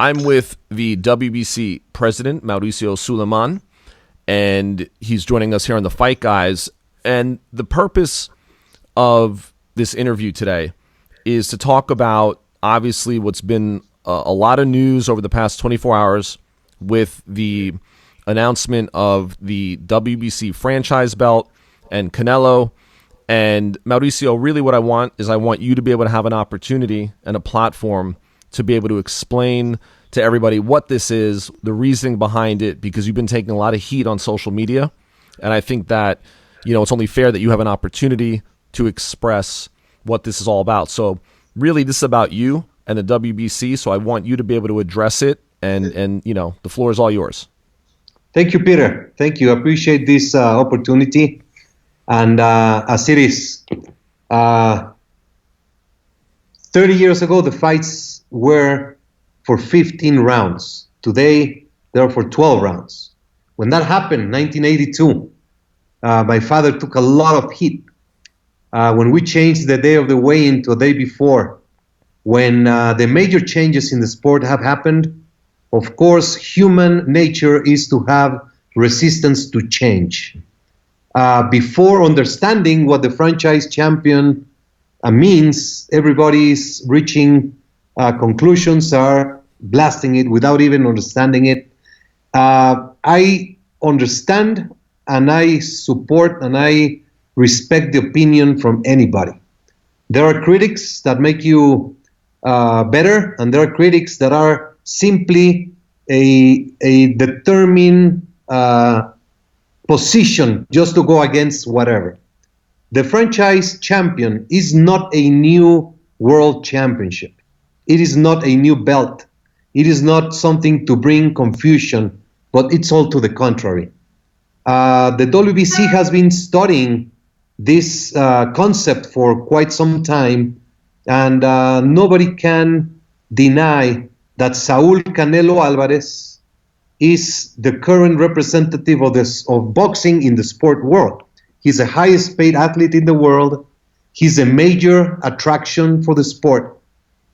I'm with the WBC President, Mauricio Sulaiman, and he's joining us here on the Fight Guys. And the purpose of this interview today is to talk about, obviously, what's been a lot of news over the past 24 hours with the announcement of the WBC franchise belt and Canelo. And Mauricio, really what I want you to be able to have an opportunity and a platform to be able to explain to everybody what this is, the reasoning behind it, because you've been taking a lot of heat on social media. And I think that, it's only fair that you have an opportunity to express what this is all about. So really, this is about you and the WBC. So I want you to be able to address it. And the floor is all yours. Thank you, Peter. Thank you. I appreciate this opportunity. And as it is, 30 years ago, the fights were for 15 rounds. Today, they're for 12 rounds. When that happened, 1982, my father took a lot of heat. When we changed the day of the weigh-in to a day before, when the major changes in the sport have happened, of course, human nature is to have resistance to change. Before understanding what the franchise champion means, everybody's reaching conclusions, are blasting it without even understanding it. I understand and I support and I respect the opinion from anybody. There are critics that make you better, and there are critics that are simply a determined position just to go against whatever. The franchise champion is not a new world championship. It is not a new belt. It is not something to bring confusion, but it's all to the contrary. The WBC has been studying this concept for quite some time, and nobody can deny that Saul Canelo Alvarez is the current representative of boxing in the sport world. He's the highest paid athlete in the world. He's a major attraction for the sport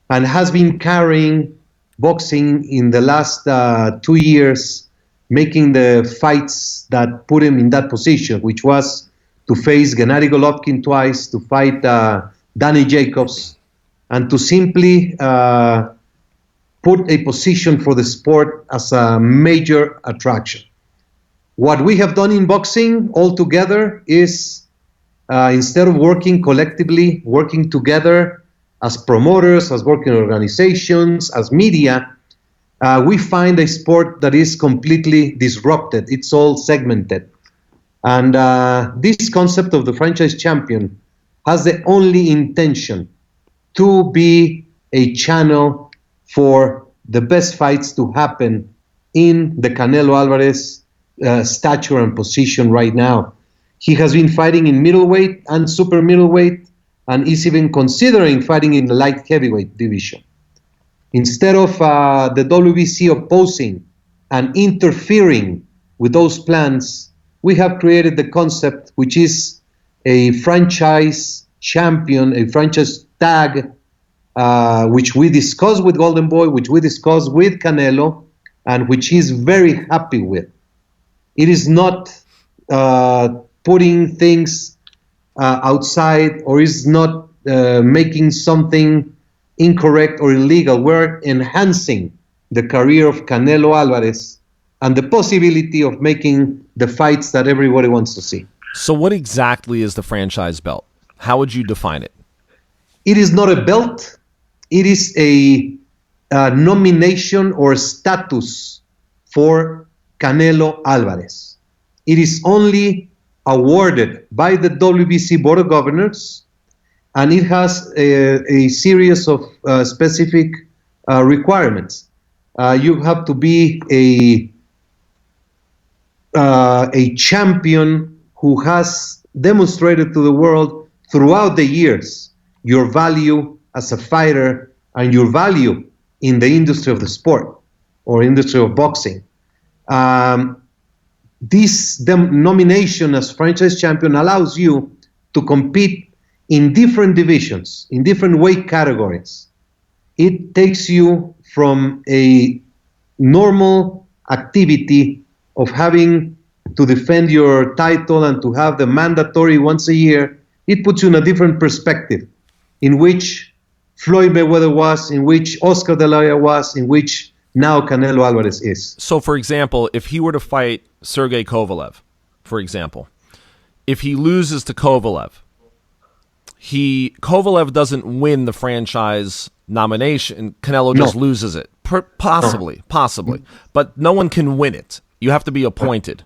and has been carrying boxing in the last 2 years, making the fights that put him in that position, which was to face Gennady Golovkin twice, to fight Danny Jacobs, and to simply put a position for the sport as a major attraction. What we have done in boxing altogether is, instead of working collectively, working together as promoters, as working organizations, as media, we find a sport that is completely disrupted. It's all segmented. And this concept of the franchise champion has the only intention to be a channel for the best fights to happen in the Canelo Alvarez stature and position right now. He has been fighting in middleweight and super middleweight, and is even considering fighting in the light heavyweight division. Instead of the WBC opposing and interfering with those plans, we have created the concept, which is a franchise champion, a franchise tag, which we discussed with Golden Boy, which we discussed with Canelo, and which he's very happy with. It is not putting things outside, or is not making something incorrect or illegal. We're enhancing the career of Canelo Alvarez and the possibility of making the fights that everybody wants to see. So what exactly is the franchise belt? How would you define it? It is not a belt. It is a nomination or status for Canelo Alvarez. It is only awarded by the WBC Board of Governors, and it has a series of specific requirements. You have to be a champion who has demonstrated to the world throughout the years your value as a fighter and your value in the industry of the sport or industry of boxing. This nomination as franchise champion allows you to compete in different divisions, in different weight categories. It takes you from a normal activity of having to defend your title and to have the mandatory once a year. It puts you in a different perspective in which Floyd Mayweather was, in which Oscar De La Hoya was, in which now Canelo Alvarez is. So, for example, if he were to fight Sergey Kovalev, for example, if he loses to Kovalev, Kovalev doesn't win the franchise nomination. Canelo just loses it. Possibly. But no one can win it. You have to be appointed.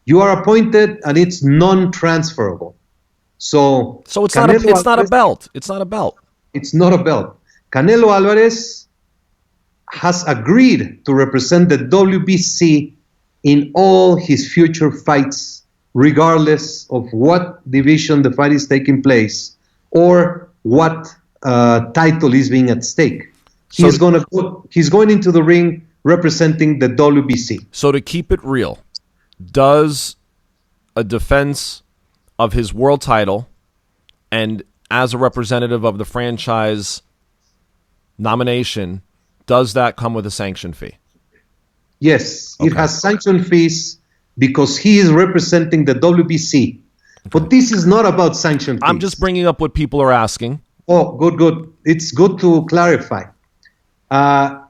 You are appointed, and it's non-transferable. So it's not a belt. It's not a belt. It's not a belt. Canelo Alvarez has agreed to represent the WBC in all his future fights, regardless of what division the fight is taking place or what title is being at stake. He's going into the ring representing the WBC. So to keep it real, does a defense of his world title and as a representative of the franchise nomination, does that come with a sanction fee? Yes, okay. It has sanction fees because he is representing the WBC. Okay. But this is not about sanction fees. I'm just bringing up what people are asking. Oh, good. It's good to clarify.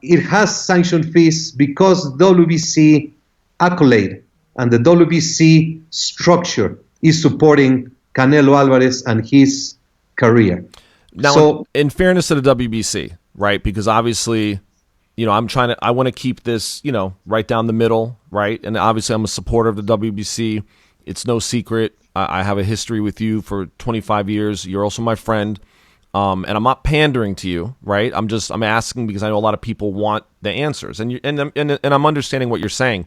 It has sanction fees because WBC accolade and the WBC structure is supporting Canelo Alvarez and his career. Now, so, in fairness to the WBC, right? Because obviously, I want to keep this, right down the middle, right? And obviously, I'm a supporter of the WBC. It's no secret. I have a history with you for 25 years. You're also my friend. And I'm not pandering to you, right? I'm asking because I know a lot of people want the answers, and I'm understanding what you're saying.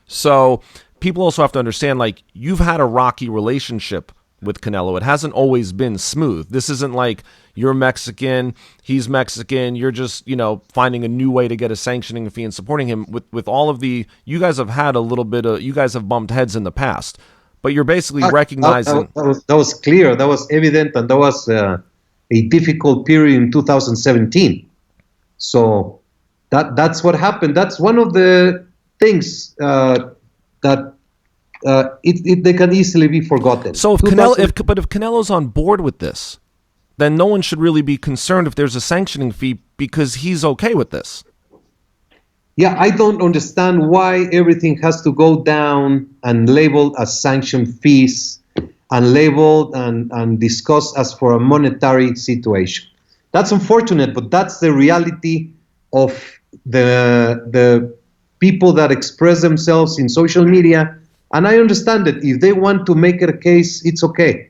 So people also have to understand, like, you've had a rocky relationship with Canelo. It hasn't always been smooth. This isn't like you're Mexican, he's Mexican, you're just, finding a new way to get a sanctioning fee and supporting him. With all of you guys have had you guys have bumped heads in the past, but you're basically recognizing. That was clear, that was evident, and that was a difficult period in 2017. So that's what happened. That's one of the things that they can easily be forgotten. So if Canelo's on board with this, then no one should really be concerned if there's a sanctioning fee because he's okay with this. Yeah, I don't understand why everything has to go down and labeled as sanction fees and labeled and discussed as for a monetary situation. That's unfortunate, but that's the reality of the people that express themselves in social media. And I understand that if they want to make it a case, it's okay.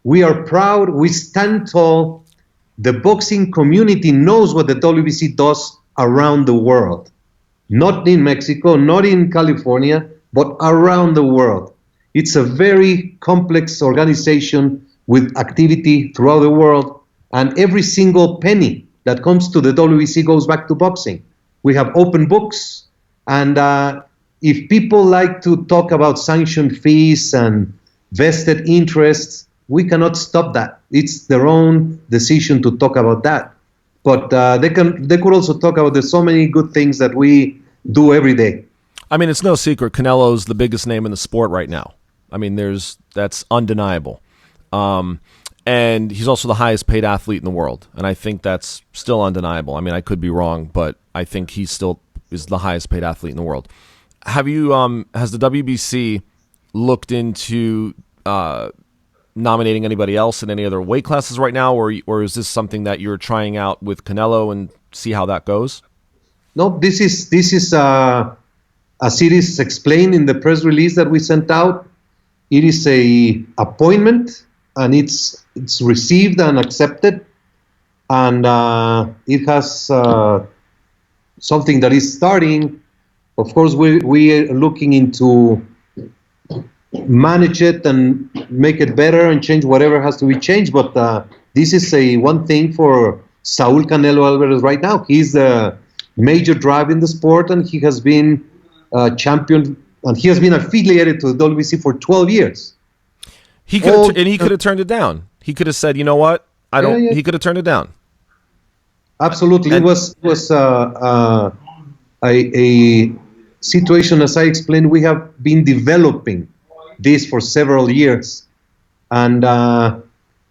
We are proud. We stand tall. The boxing community knows what the WBC does around the world. Not in Mexico, not in California, but around the world. It's a very complex organization with activity throughout the world. And every single penny that comes to the WBC goes back to boxing. We have open books. And if people like to talk about sanction fees and vested interests, we cannot stop that. It's their own decision to talk about that. But they could also talk about there's so many good things that we do every day. I mean, it's no secret. Canelo's the biggest name in the sport right now. I mean, that's undeniable. And he's also the highest paid athlete in the world. And I think that's still undeniable. I mean, I could be wrong, but I think he still is the highest paid athlete in the world. Has the WBC looked into nominating anybody else in any other weight classes right now, or is this something that you're trying out with Canelo and see how that goes? No, this is as it is explained in the press release that we sent out. It is a appointment, and it's received and accepted, and it has something that is starting. Of course, we are looking into manage it and make it better and change whatever has to be changed. But this is one thing for Saul Canelo Alvarez right now. He's the major drive in the sport, and he has been champion, and he has been affiliated to the WBC for 12 years. He could have turned it down. He could have said, "You know what? I don't." Yeah. He could have turned it down. Absolutely. And It was a situation, as I explained, we have been developing this for several years. And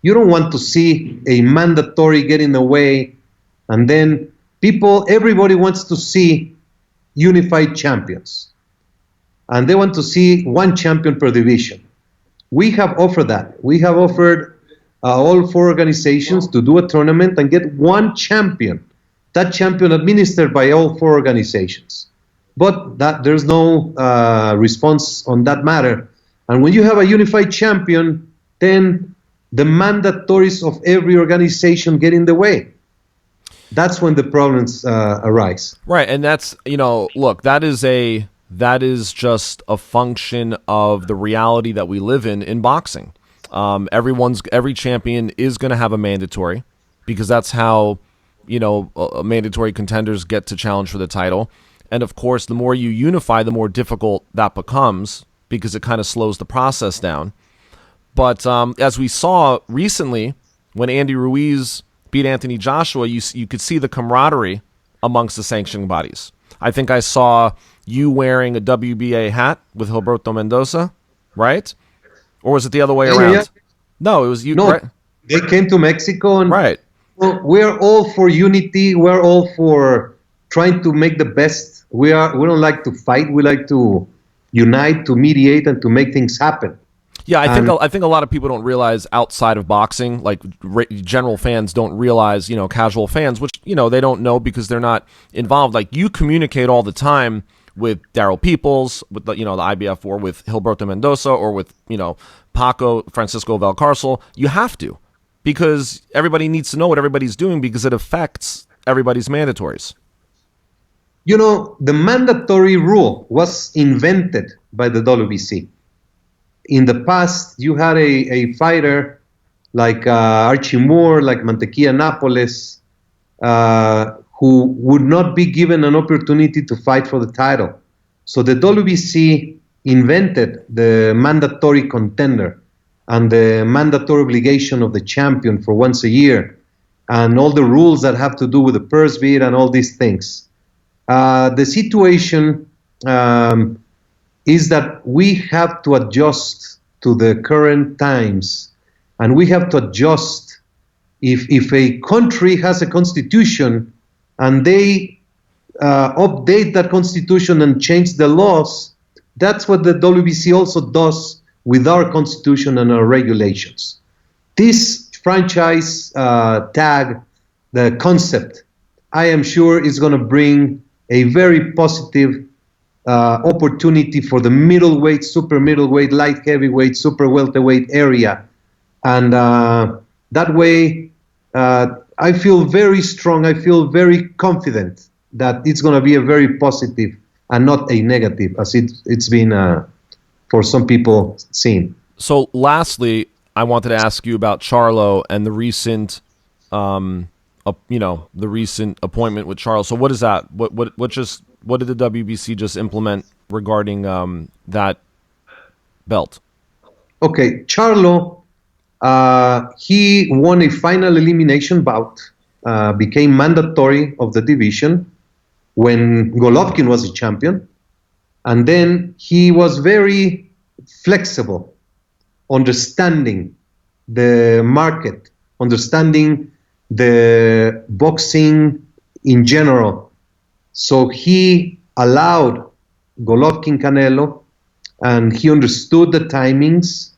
you don't want to see a mandatory get in the way. And then everybody wants to see unified champions. And they want to see one champion per division. We have offered that. We have offered all four organizations to do a tournament and get one champion. That champion administered by all four organizations. But there's no response on that matter. And when you have a unified champion, then the mandatories of every organization get in the way. That's when the problems arise. right, and that's look, that is just a function of the reality that we live in boxing. Every champion is going to have a mandatory because that's how mandatory contenders get to challenge for the title. And of course, the more you unify, the more difficult that becomes because it kind of slows the process down. But as we saw recently, when Andy Ruiz beat Anthony Joshua, you could see the camaraderie amongst the sanctioning bodies. I think I saw you wearing a WBA hat with Gilberto Mendoza, right? Or was it the other way around? Yeah. No, it was you. No, right? they came to Mexico, and Right. we're all for unity. We're all for trying to make the best. We don't like to fight. We like to unite, to mediate, and to make things happen. Yeah, I think a lot of people don't realize outside of boxing, like general fans don't realize, casual fans, which they don't know because they're not involved. Like you communicate all the time with Daryl Peoples, with the IBF, or with Gilberto Mendoza, or with Paco Francisco Valcarcel. You have to, because everybody needs to know what everybody's doing because it affects everybody's mandatories. The mandatory rule was invented by the WBC. In the past, you had a fighter like Archie Moore, like Mantequilla Nápoles, who would not be given an opportunity to fight for the title. So the WBC invented the mandatory contender and the mandatory obligation of the champion for once a year, and all the rules that have to do with the purse bid and all these things. The situation is that we have to adjust to the current times, and we have to adjust. If a country has a constitution and they update that constitution and change the laws, that's what the WBC also does with our constitution and our regulations. This franchise tag, the concept, I am sure is going to bring a very positive opportunity for the middleweight, super middleweight, light heavyweight, super welterweight area. And that way, I feel very strong. I feel very confident that it's going to be a very positive and not a negative, as it's been for some people seen. So lastly, I wanted to ask you about Charlo and the recent the recent appointment with Charlo. So what is that? What did the WBC just implement regarding that belt? Okay, Charlo, he won a final elimination bout, became mandatory of the division when Golovkin was a champion, and then he was very flexible, understanding the market, understanding the boxing in general. So he allowed Golovkin Canelo, and he understood the timings.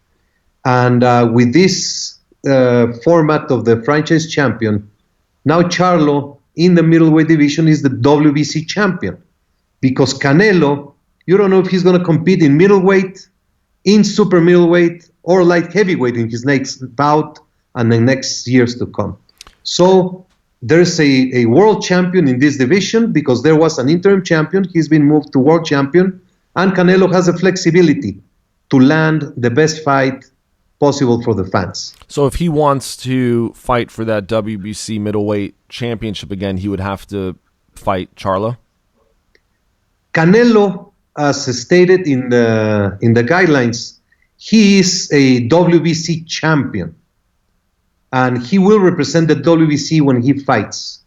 And with this format of the franchise champion, now Charlo in the middleweight division is the WBC champion. Because Canelo, you don't know if he's going to compete in middleweight, in super middleweight, or light heavyweight in his next bout and the next years to come. So there's a world champion in this division because there was an interim champion. He's been moved to world champion. And Canelo has a flexibility to land the best fight possible for the fans. So if he wants to fight for that WBC middleweight championship again, he would have to fight Charlo? Canelo, as stated in the guidelines, he is a WBC champion. And he will represent the WBC when he fights.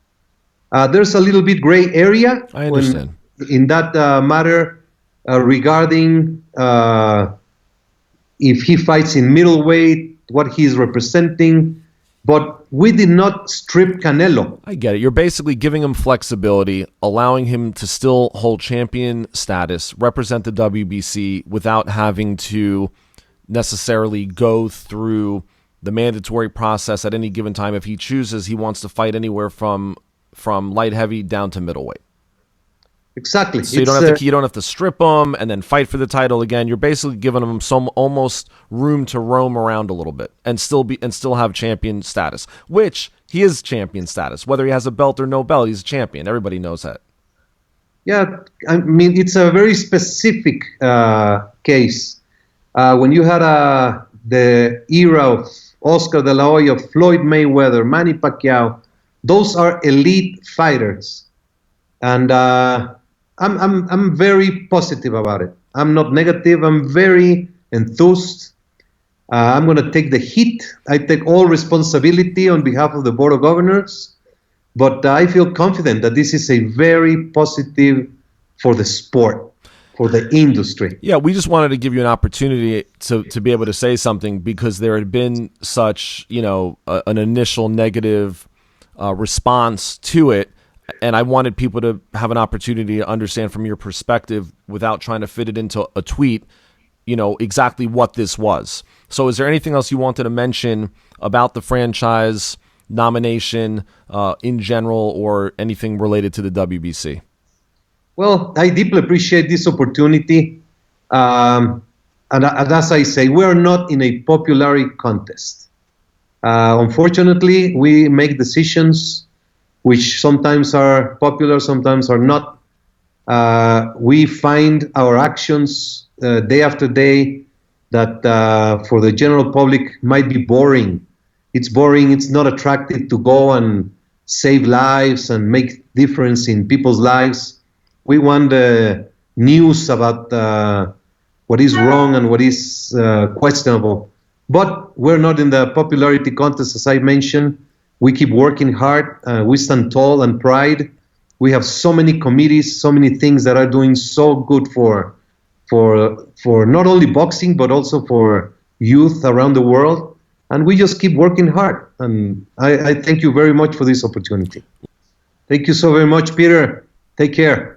There's a little bit gray area I understand. in that matter regarding if he fights in middleweight, what he's representing. But we did not strip Canelo. I get it. You're basically giving him flexibility, allowing him to still hold champion status, represent the WBC without having to necessarily go through the mandatory process at any given time. If he chooses, he wants to fight anywhere from light heavy down to middleweight. Exactly. So you don't have to strip him and then fight for the title again. You're basically giving him some almost room to roam around a little bit and still have champion status, which he is champion status. Whether he has a belt or no belt, he's a champion. Everybody knows that. Yeah, I mean, it's a very specific case. When you had the era of Oscar De La Hoya, Floyd Mayweather, Manny Pacquiao, those are elite fighters, and I'm very positive about it. I'm not negative. I'm very enthused. I'm going to take the heat. I take all responsibility on behalf of the Board of Governors, but I feel confident that this is a very positive for the sport, for the industry. Yeah, we just wanted to give you an opportunity to be able to say something because there had been such, an initial negative response to it. And I wanted people to have an opportunity to understand from your perspective without trying to fit it into a tweet, exactly what this was. So is there anything else you wanted to mention about the franchise nomination in general or anything related to the WBC? Well, I deeply appreciate this opportunity. And as I say, we are not in a popularity contest. Unfortunately, we make decisions which sometimes are popular, sometimes are not. We find our actions day after day that for the general public might be boring. It's boring, it's not attractive to go and save lives and make difference in people's lives. We want the news about what is wrong and what is questionable. But we're not in the popularity contest, as I mentioned. We keep working hard. We stand tall and pride. We have so many committees, so many things that are doing so good for not only boxing, but also for youth around the world. And we just keep working hard. And I thank you very much for this opportunity. Thank you so very much, Peter. Take care.